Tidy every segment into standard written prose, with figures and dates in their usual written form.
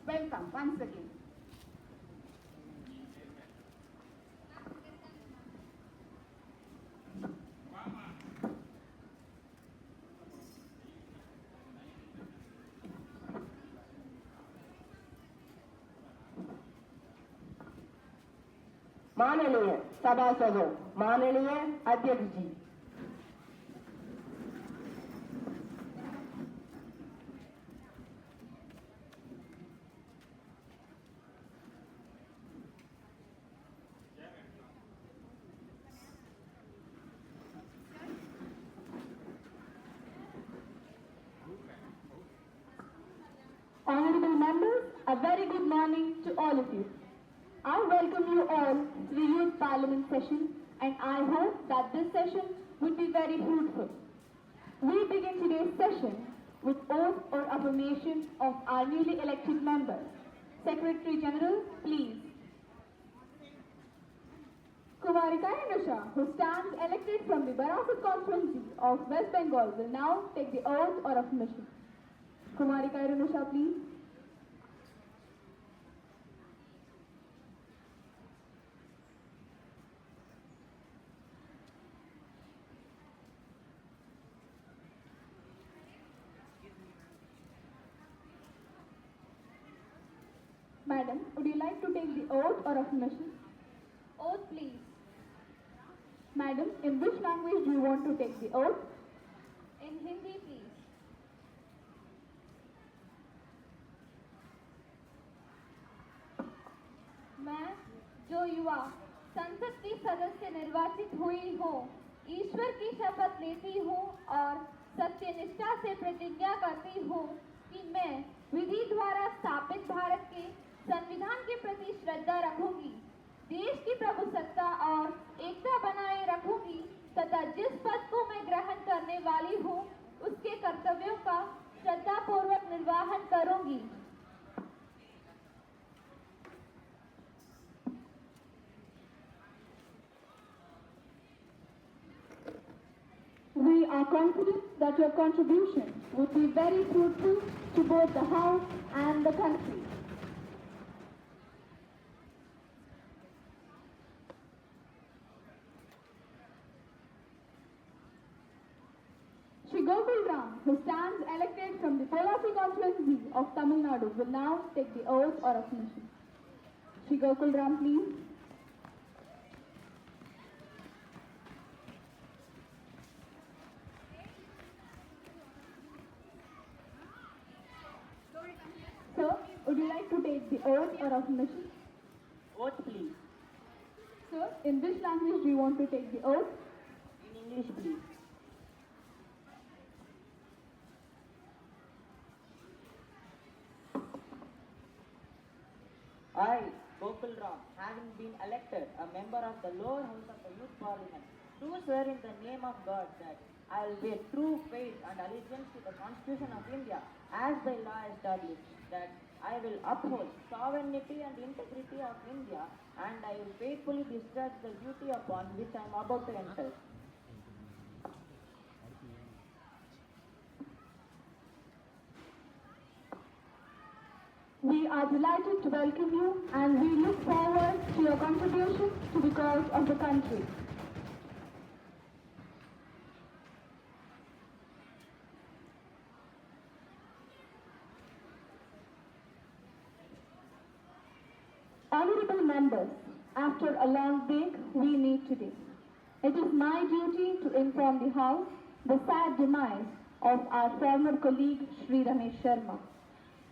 Welcome once again. माननीय सभासदों, माननीय अध्यक्ष जी, Honorable members, a very good morning to all of you. I welcome you all to the Youth Parliament session and I hope that this session would be very fruitful. We begin today's session with oath or affirmation of our newly elected members. Secretary General, please. Kumarika Anusha, who stands elected from the Barasat constituency of West Bengal, will now take the oath or affirmation. Kumarika Anusha, please. Madam, would you like to take the oath or affirmation? Oath, please. Madam, in which language do you want to take the oath? In Hindi, please. मैं जो युवा संसद की सदस्य निर्वाचित हुई हूँ, ईश्वर की शपथ लेती हूँ और सत्यनिष्ठा से प्रतिज्ञा करती हूँ कि मैं विधि द्वारा स्थापित भारत के संविधान के प्रति श्रद्धा रखूंगी, देश की प्रभुसत्ता और एकता बनाए रखूंगी तथा जिस पद को मैं ग्रहण करने वाली हूँ उसके कर्तव्यों का श्रद्धापूर्वक निर्वहन करूंगी। We are confident that your contribution would be very fruitful to both the House and the country. Shri Gokul Ram, who stands elected from the Polasi constituency of Tamil Nadu, will now take the oath or affirmation. Shri Gokul Ram, please. Sir, would you like to take the oath or affirmation? oath please. Sir, in which language do you want to take the oath? In English please. I, Gokul Ram, having been elected a member of the lower house of the Youth Parliament, do swear in the name of God that I will bear true faith and allegiance to the Constitution of India as by law established, that I will uphold sovereignty and integrity of India, and I will faithfully discharge the duty upon which I am about to enter. We are delighted to welcome you and we look forward to your contribution to the cause of the country. Honorable members, after a long break, we meet today. It is my duty to inform the House the sad demise of our former colleague Sri Ramesh Sharma.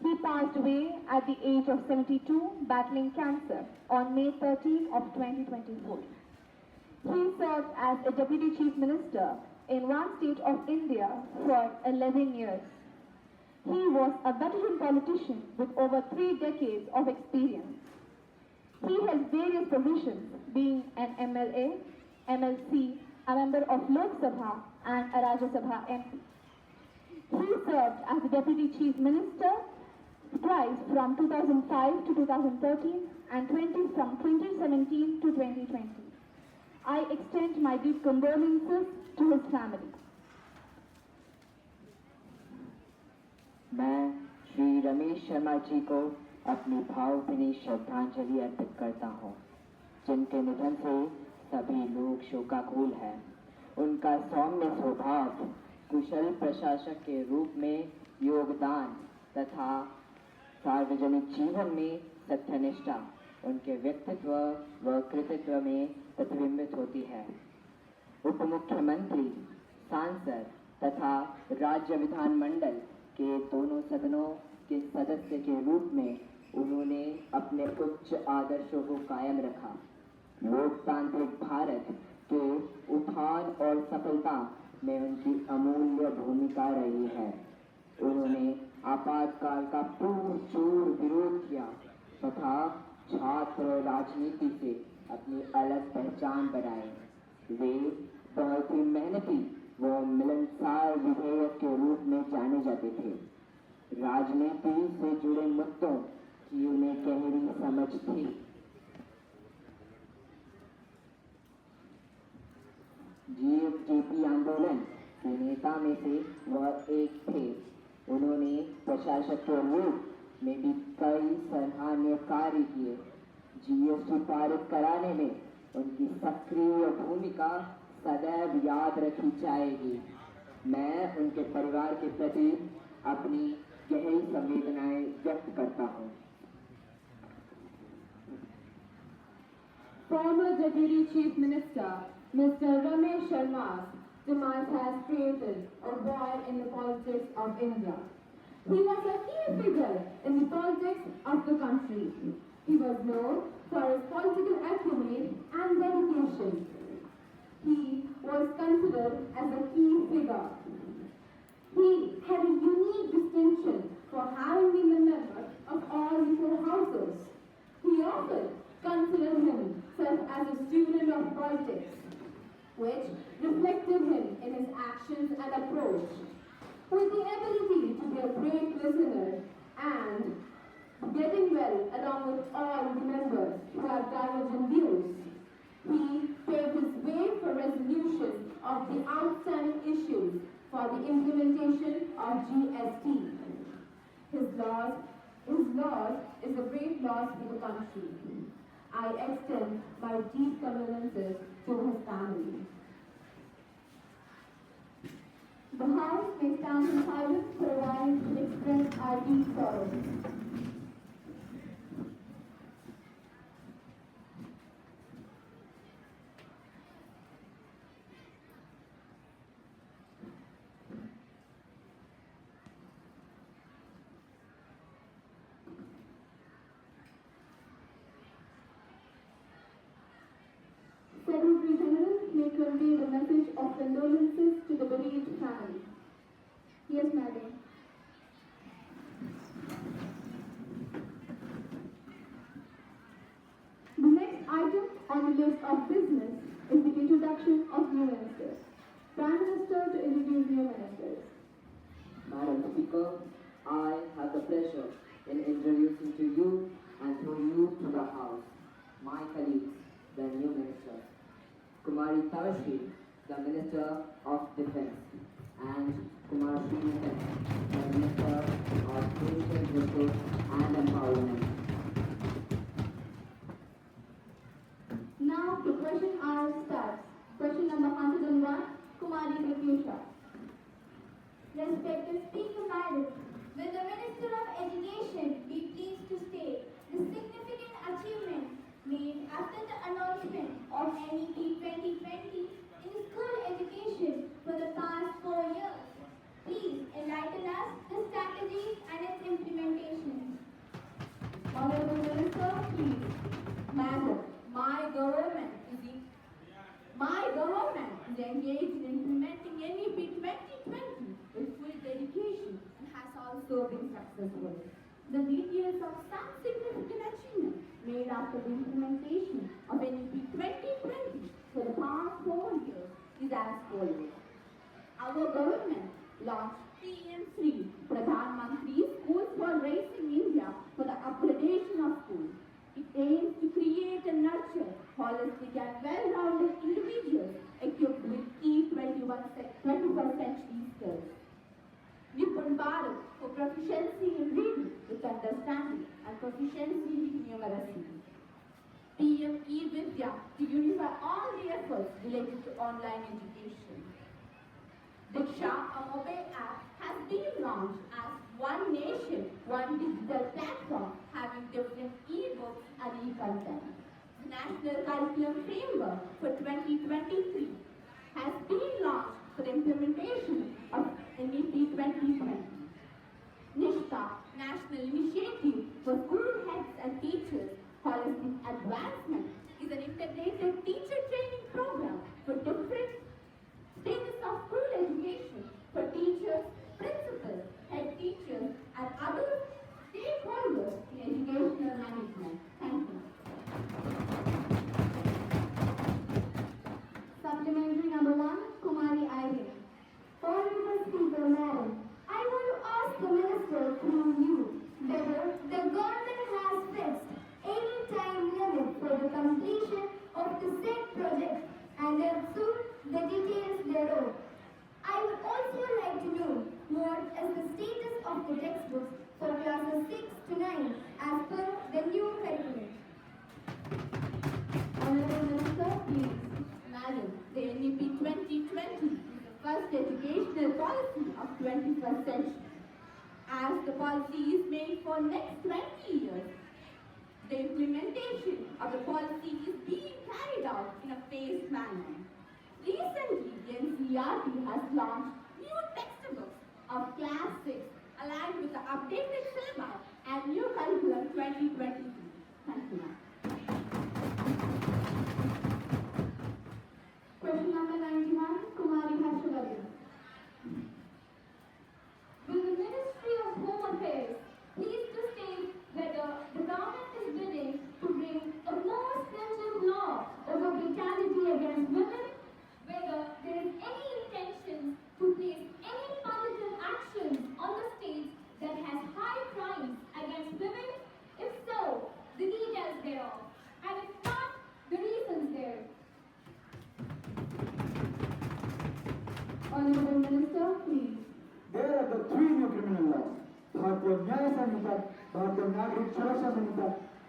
He passed away at the age of 72 battling cancer on May 13 of 2024. He served as a Deputy Chief Minister in one state of India for 11 years. He was a veteran politician with over 3 decades of experience. He held various positions being an MLA, MLC, a member of Lok Sabha and a Rajya Sabha MP. He served as the Deputy Chief Minister twice from 2005 to 2013 and from 2017 to 2020. I extend my deep condolences to his family. मैं श्री रमेश शर्मा जी को अपनी भावभीनी श्रद्धांजलि अर्पित करता हूँ, जिनके निधन से सभी लोग शोकाकुल हैं। उनका सौम्य स्वभाव, कुशल प्रशासक के रूप में योगदान तथा सार्वजनिक जीवन में सत्यनिष्ठा उनके व्यक्तित्व व कृतित्व में प्रतिबिंबित होती है। उप मुख्यमंत्री, सांसद तथा राज्य विधानमंडल के दोनों सदनों के सदस्य के रूप में उन्होंने अपने उच्च आदर्शों को कायम रखा। लोकतांत्रिक भारत के उत्थान और सफलता में उनकी अमूल्य भूमिका रही है। उन्होंने आपातकाल का पुरजोर विरोध किया तथा छात्र राजनीति से अपनी अलग पहचान बनाई। वे बहुत ही मेहनती व मिलनसार विधेयक के रूप में जाने जाते थे। राजनीति से जुड़े मुद्दों की उन्हें गहरी समझ थी। जीएसटीपी आंदोलन के नेता में से वह एक थे। उन्होंने प्रशासक के रूप में भी कई सराहनीय कार्य किए। जीएसटी पारित कराने में उनकी सक्रिय भूमिका सदैव याद रखी जाएगी। मैं उनके परिवार के प्रति अपनी गहरी संवेदनाएं व्यक्त करता हूँ। Former Deputy Chief Minister, Mr. Ramesh Sharma's demise has created a void in the politics of India. He was a key figure in the politics of the country. He was known for his political acumen and dedication. He was considered as a key figure. He had a unique distinction for having been a member of all the four houses. He often considered himself as a student of politics, which reflected him in his actions and approach. With the ability to be a great listener and getting well along with all the members who have divergent views, he paved his way for resolution of the outstanding issues for the implementation of GST. His loss is a great loss for the country. I extend my deep condolences to his family. The House may stand in silence for a while to express our deep sorrow. Secretary General may convey the message of condolences to the bereaved family. Yes, Madam. The next item on the list of business is the introduction of new ministers. Prime Minister to introduce new ministers. Madam Speaker, I have the pleasure in introducing to you and through you to the House my colleagues, the new ministers. Kumari Tavashri, the Minister of Defense, and Kumar Srinivasan, the Minister of Social Justice and Empowerment. Now the question hour starts. Question number 101, Kumari Pratyusha. Respected Speaker Madam, will the Minister of Education be pleased to state the significant achievement made after the announcement of NEP 2020 in school education for the past 4 years? Please enlighten us the strategies and its implementation. Honorable Minister, please. Madam, my government is engaged in implementing NEP 2020 with full dedication and has also been successful. The details of some significant achievements made after the implementation of NEP 2020 for the past 4 years is as follows. Our government launched PM3, Pradhan Mantri Schools for Raising India for the upgradation of schools. It aims to create and nurture holistic and well-rounded individuals equipped with key 21st century skills. Nippon Bharat for proficiency in reading with understanding and proficiency proficiency numeracy. PM eVidya to unify all the efforts related to online education. Diksha, a mobile app, has been launched as One Nation, One Digital Platform having different e-books and e-content. The National Curriculum Framework for 2023 has been launched for implementation of NEP 2020. NISHTA, National Initiative for School Heads and Teachers Holistic Advancement, is an integrated teacher training program for different stages of school education for teachers, principals, head teachers, and other stakeholders in educational management. Thank you. Supplementary number 1, Kumari Irene. Honorable Speaker, Madam, I want to ask the Minister through you whether the government has fixed any time limit for the completion of the said project and also the details thereof. I would also like to know what is the status of the textbooks for classes 6 to 9 as per the new curriculum. Honorable Minister, please. Madam, the NEP 2020 is the first educational policy of 21st century. As the policy is made for next 20 years, the implementation of the policy is being carried out in a phased manner. Recently, the NCERT has launched new textbooks of Class 6 aligned with the updated syllabus and new curriculum 2023. Thank you, ma'am. Question number 91, Kumari Harshvardhan. Will the Ministry of Home Affairs please to state whether the government is willing to bring a more stringent law over brutality against women, whether there is any intention to place any punitive actions on the state that has high crimes against women? If so, the details thereof, and if not, the reasons thereof. Honorable Minister, please. There are the three new criminal laws: Bharatiya Nyaya Samhita, Bharatiya Nagrik Suraksha Samhita,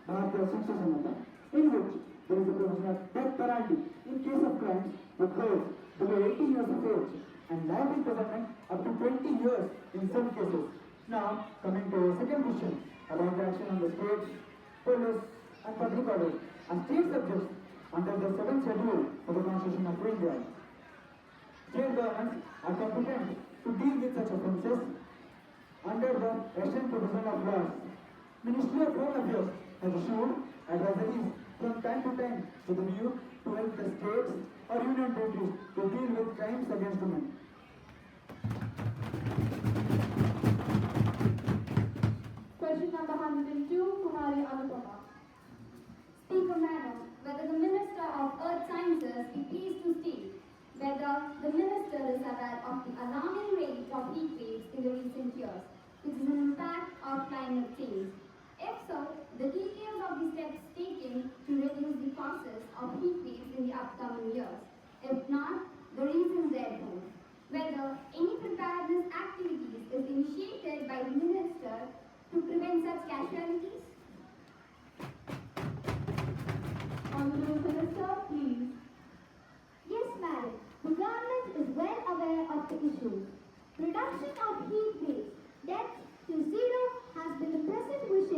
Bharatiya Shiksha Samhita, in which there is a provision of death penalty in case of crimes with girls below 18 years of age and life imprisonment up to 20 years in some cases. Now, coming to the second question about the action on the state, police and public order and state subjects under the 7th schedule of the Constitution of India. State governments are competent to deal with such offences under the Russian provision of laws. Ministry of Home Affairs has issued advisories from time to time with a view to help the states or union territories to deal with crimes against women. Question number 102, Kumari Anupama. Speaker Madam, whether the Minister of Earth Sciences be pleased to state whether the Minister is aware of the alarming rate of heat waves in the recent years, which is an impact of climate change. If so, the details of the steps taken to reduce the causes of heat waves in the upcoming years. If not, the reasons therefore. Whether any preparedness activities is initiated by the Minister to prevent such casualties. Honorable Minister, please. Yes, Madam. The government is well aware of the issue. Reduction of heat waves, deaths to zero has been the present wish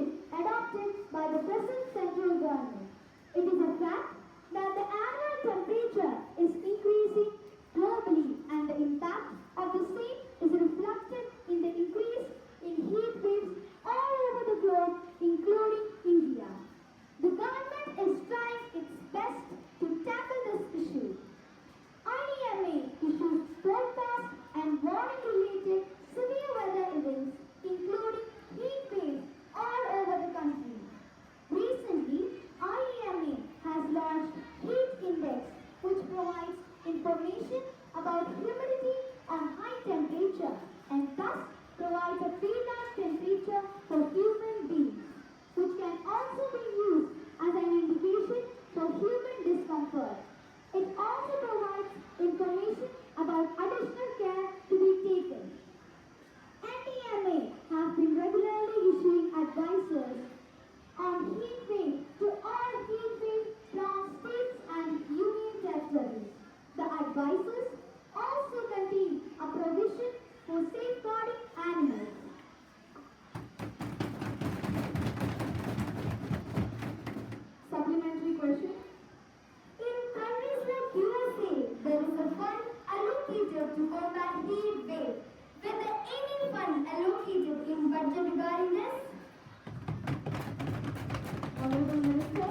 Honorable Minister,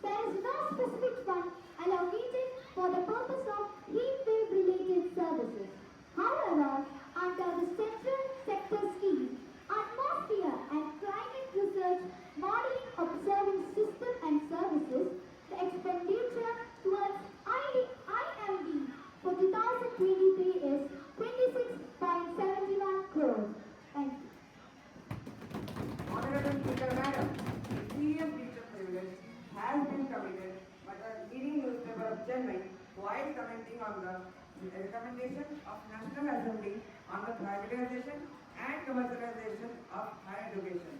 There is no specific fund allocated for the purpose of heat wave related services. However, under the Central Sector Scheme, Atmosphere and Climate Research Modeling Observing System and Services, the expenditure towards IMD for 2023 is 26.71 crores. Thank you. Honorable Speaker Madam, the serious teacher privilege has been committed by the leading newspaper of Chennai while commenting on the recommendation of National Assembly on the privatization and commercialization of higher education.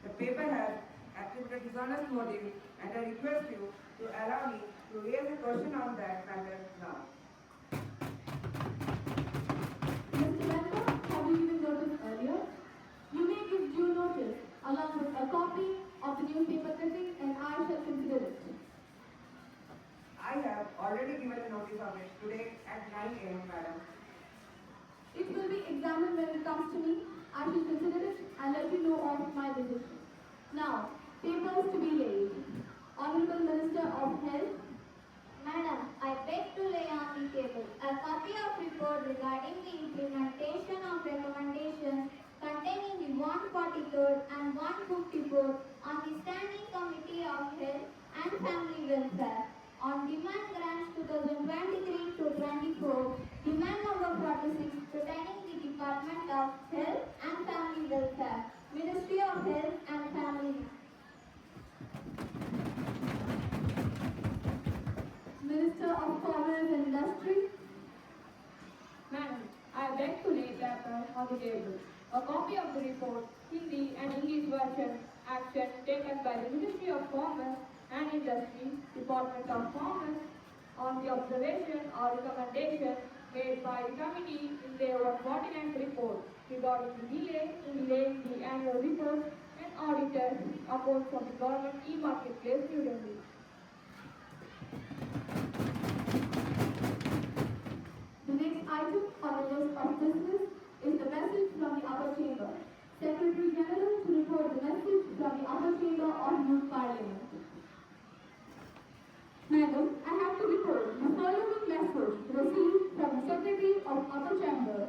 The paper has attributed dishonest motive, and I request you to allow me to raise a question on that matter now. Mr. Member, have you given notice earlier? You may give due notice along with a copy of the newspaper clipping and I shall consider it. I have already given a notice of it today at 9 a.m. Madam. It will be examined when it comes to me. I shall consider it and let you know of my decision. Now, papers to be laid. Honorable Minister of Health. Madam, I beg to lay on the table a copy of report regarding the implementation of recommendations contained in the 143rd and 154th on the Standing Committee of Health and Family Welfare on Demand Grants 2023 to 24, Demand number 46 pertaining the Department of Health and Family Welfare, Ministry of Health and Family. Minister of Commerce and Industry. Madam, I beg to lay paper on the table. A copy of the report, Hindi and English version, action taken by the Ministry of Commerce and Industry, Department of Commerce, on the observation or recommendation made by the committee in their 149th report regarding the delay in laying the annual report and audited accounts of the government e-marketplace New Delhi. The next item on the list of business is the message from the upper chamber. Secretary General to report the message from the upper chamber of Youth Parliament. Madam, I have to report the following message received from the Secretary of Upper Chamber